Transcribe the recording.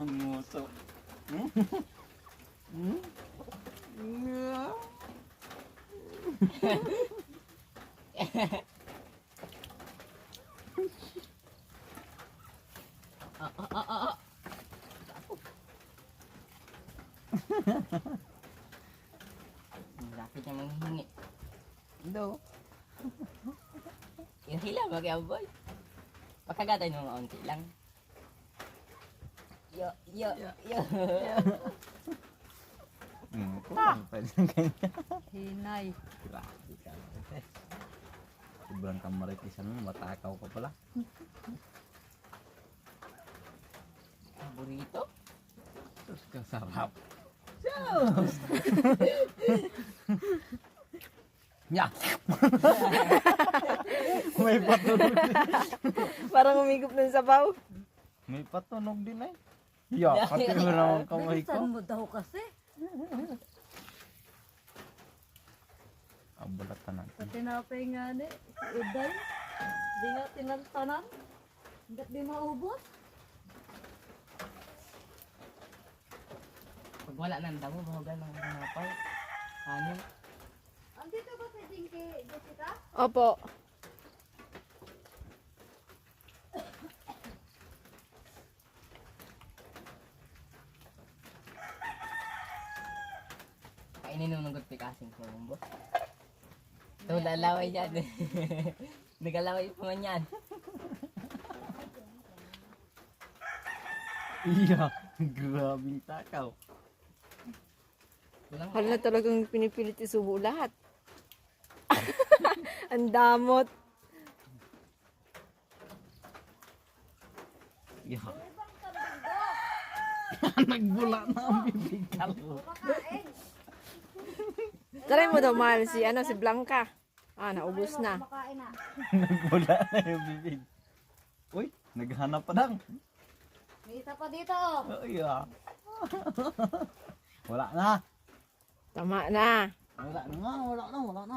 Ang nguso. Hmm? Hmm? Yeah. Ang lapit niya manghingi. Do. Yung hila mag-aboy. Pagkagatay mo maunti lang. Yo, yo, yo. Kurang pa din ganyan. Hinay. Grabe ka. Sobrang kamaritisan mo, matakaw ka pala. Burrito? Terus kasarap. Ya. May patunog din. Parang umigop ng sabaw. May patunog din eh. Ya, pati mo naman kamay ko. Bilisan mo daw kasi. Ang balatan natin. Pati napay nga ni. Si Uday. Di nga tinantanan. Hanggat di maubos. Pag wala nang damo, bawagan ng hanapay. Kanin. Andito ba si Jinky, Jessica? Opo. Kainin mo ng good pikasing ko, bumbo. Ito, lalaway dyan. Nagalaway pa man yan. Iya, grabing takaw. Walang Hal na talagang pinipilit isubo lahat. Ang damot. Iya. Nagbula na ang bibig ko. Try mo daw mahal si si Blanca. Ah, naubos na. Makain na. Nagbula na yung bibig. Uy, naghanap pa lang. May isa pa dito oh. Oh, iya. Wala na. Tama na. Wala na nga, wala na.